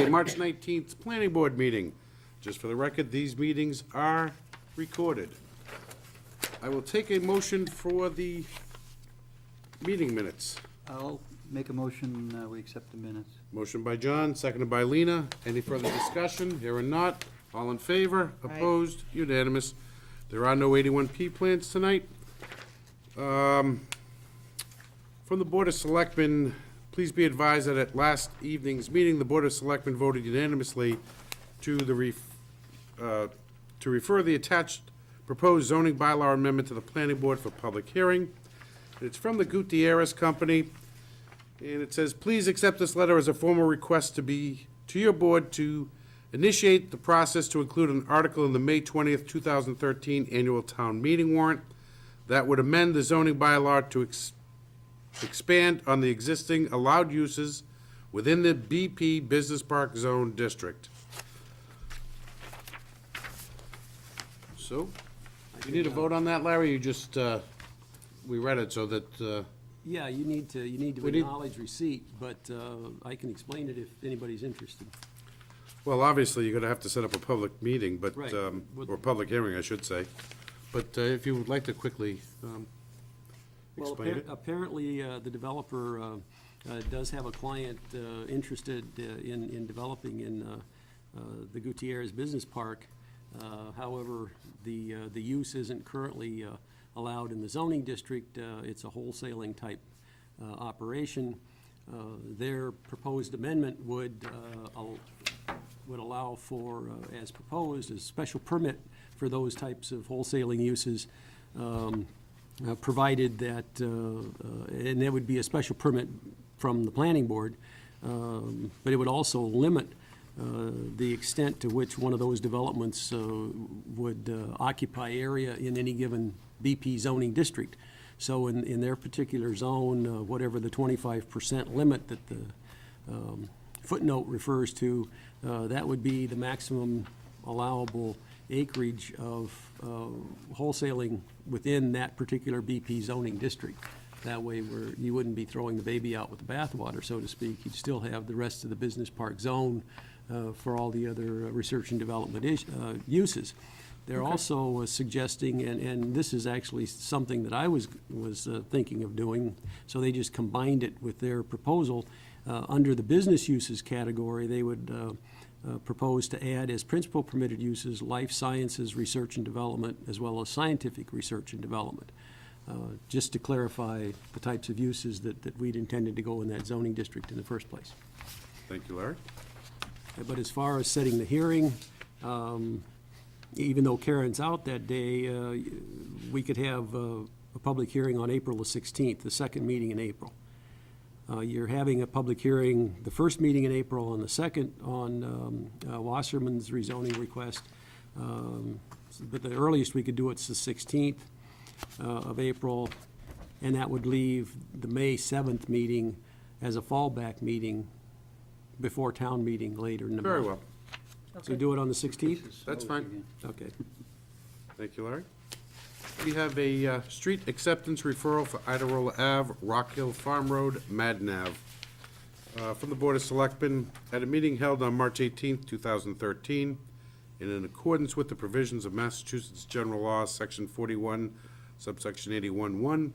Tuesday, March 19th, Planning Board meeting. Just for the record, these meetings are recorded. I will take a motion for the meeting minutes. I'll make a motion, we accept the minutes. Motion by John, seconded by Lena. Any further discussion? Here or not? All in favor? Opposed? Unanimous. There are no 81P plans tonight. From the Board of Selectmen, please be advised that at last evening's meeting, the Board of Selectmen voted unanimously to refer the attached proposed zoning bylaw amendment to the Planning Board for public hearing. It's from the Gutierrez Company, and it says, please accept this letter as a formal request to your board to initiate the process to include an article in the May 20th, 2013 annual town meeting warrant that would amend the zoning bylaw to expand on the existing allowed uses within the BP Business Park Zone District. So, you need a vote on that, Larry? You just, we read it so that, Yeah, you need to We need- acknowledge receipt, but I can explain it if anybody's interested. well, obviously, you're gonna have to set up a public meeting, but, Right. or public hearing, I should say. But if you would like to quickly Well, explain it. apparently, the developer does have a client interested in developing in the Gutierrez Business Park. However, the use isn't currently allowed in the zoning district. It's a wholesaling type operation. Their proposed amendment would allow for, as proposed, a special permit for those types of wholesaling uses, provided that, and there would be a special permit from the planning board, but it would also limit the extent to which one of those developments would occupy area in any given BP zoning district. So in their particular zone, whatever the 25% limit that the footnote refers to, that would be the maximum allowable acreage of wholesaling within that particular BP zoning district. That way, you wouldn't be throwing the baby out with the bathwater, so to speak. You'd still have the rest of the business park zone for all the other research and development uses. They're also suggesting, and this is actually something that I was thinking of doing, so they just combined it with their proposal. Under the business uses category, they would propose to add as principal permitted uses life sciences research and development, as well as scientific research and development, just to clarify the types of uses that we'd intended to go in that zoning district in the first place. Thank you, Larry. But as far as setting the hearing, even though Karen's out that day, we could have a public hearing on April the 16th, the second meeting in April. You're having a public hearing, the first meeting in April, and the second on Wasserman's rezoning request. But the earliest we could do it's the 16th of April, and that would leave the May 7th meeting as a fallback meeting before town meeting later in the month. Very well. So we do it on the 16th? That's fine. Okay. Thank you, Larry. We have a street acceptance referral for Iderola Ave, Rock Hill Farm Road, Madden Ave. From the Board of Selectmen, at a meeting held on March 18th, 2013, and in accordance with the provisions of Massachusetts General Law, Section 41, subsection 81(1),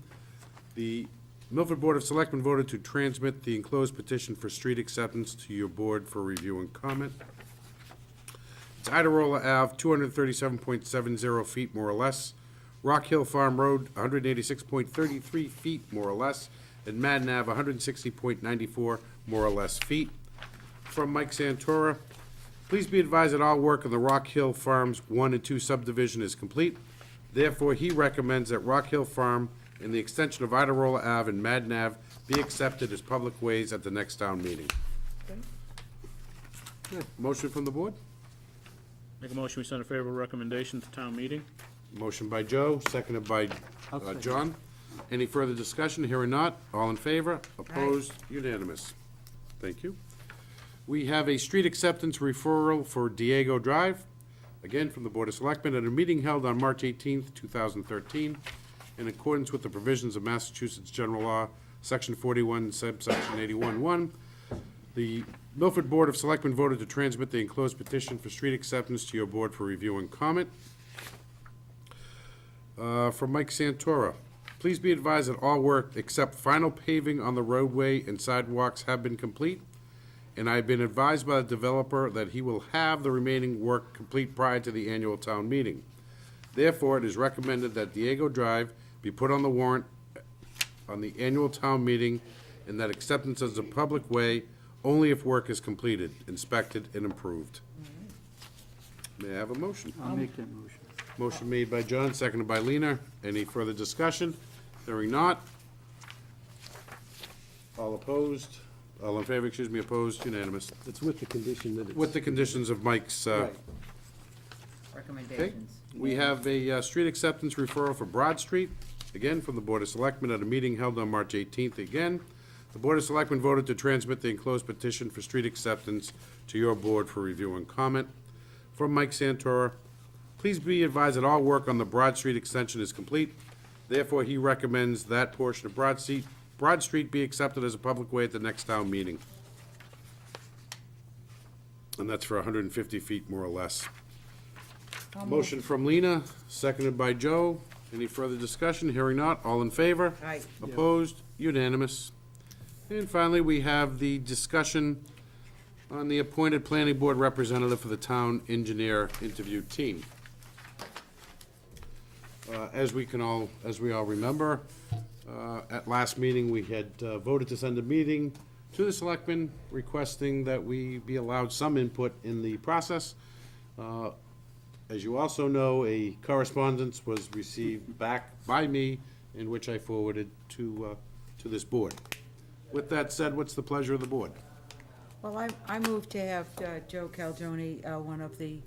the Milford Board of Selectmen voted to transmit the enclosed petition for street acceptance to your board for review and comment. It's Iderola Ave, 237.70 feet, more or less. Rock Hill Farm Road, 186.33 feet, more or less. And Madden Ave, 160.94, more or less feet. From Mike Santora, please be advised that all work on the Rock Hill Farms 1 and 2 subdivision is complete. Therefore, he recommends that Rock Hill Farm and the extension of Iderola Ave and Madden Ave be accepted as public ways at the next town meeting. Motion from the board? Make a motion, we send a favorable recommendation to town meeting. Motion by Joe, seconded by John. Any further discussion? Here or not? All in favor? Opposed? Unanimous. Thank you. We have a street acceptance referral for Diego Drive, again from the Board of Selectmen, at a meeting held on March 18th, 2013, in accordance with the provisions of Massachusetts General Law, Section 41, subsection 81(1). The Milford Board of Selectmen voted to transmit the enclosed petition for street acceptance to your board for review and comment. From Mike Santora, please be advised that all work except final paving on the roadway and sidewalks have been complete, and I've been advised by the developer that he will have the remaining work complete prior to the annual town meeting. Therefore, it is recommended that Diego Drive be put on the warrant on the annual town meeting, and that acceptance as a public way only if work is completed, inspected, and improved. May I have a motion? I'll make that motion. Motion made by John, seconded by Lena. Any further discussion? Hearing not. All opposed? All in favor, excuse me, opposed, unanimous. It's with the condition that it's. With the conditions of Mike's, Right. okay. Recommendations. We have a street acceptance referral for Broad Street, again, from the Board of Selectmen at a meeting held on March 18th again. The Board of Selectmen voted to transmit the enclosed petition for street acceptance to your board for review and comment. From Mike Santora, please be advised that all work on the Broad Street extension is complete. Therefore, he recommends that portion of Broad Street be accepted as a public way at the next town meeting. And that's for 150 feet, more or less. Motion from Lena, seconded by Joe. Any further discussion? Hearing not. All in favor? Aye. Opposed? Unanimous. And finally, we have the discussion on the appointed planning board representative for the town engineer interview team. As we all remember, at last meeting, we had voted to send a meeting to the selectmen requesting that we be allowed some input in the process. As you also know, a correspondence was received back by me in which I forwarded to this board. With that said, what's the pleasure of the board? Well, I move to have Joe Calgione, one of the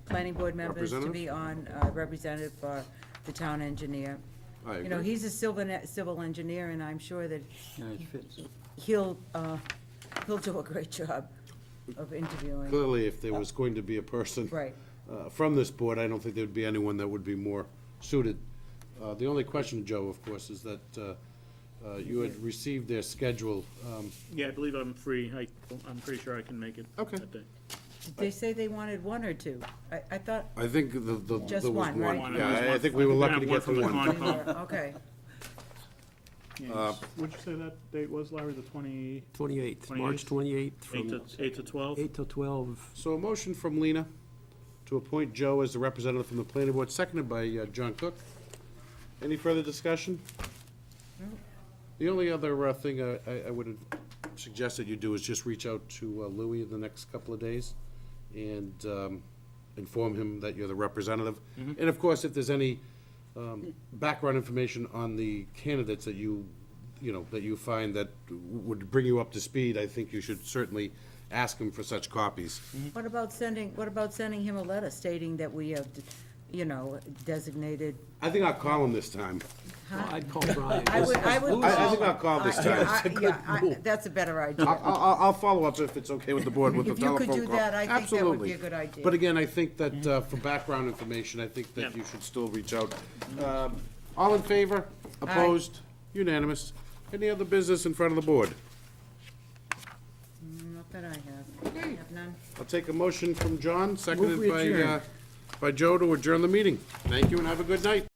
planning board members, to be on, representative for the town engineer. I You know, agree. he's a civil engineer, and I'm sure that Yeah, it fits. he'll do a great job of interviewing. Clearly, if there was going to be a person Right. from this board, I don't think there'd be anyone that would be more suited. The only question, Joe, of course, is that you had received their schedule. Yeah, I believe I'm free. I'm pretty sure I can make it. Okay. that day. Did they say they wanted one or two? I thought, I think there was Just one, right? One, Yeah, there's I one- think we were I lucky have to one get from the the one. Concom. okay. What'd you say that date was, Larry, the 28th, March 28th, 8 from to 12? 8 till 12. So a motion from Lena to appoint Joe as the representative from the planning board, seconded by John Cook. Any further discussion? The only other thing I would suggest that you do is just reach out to Louis in the next couple of days and inform him that you're the representative. And of course, if there's any background information on the candidates that you find that would bring you up to speed, I think you should certainly ask him for such copies. What about sending him a letter stating that we have, designated? I think I'll call him this time. Well, I'd call Brian. I would call. I think I'll call this time. That's a better idea. I'll follow up if it's okay with the board with the If you telephone call. could do that, I think that would Absolutely. be a good idea. But again, I think that for background information, I think that Yeah. you should still reach out. All in favor? Opposed? Unanimous? Any other business in front of the board? Not that I have. I have none. I'll take a motion from John, seconded Move we adjourn. by Joe to adjourn the meeting. Thank you and have a good night.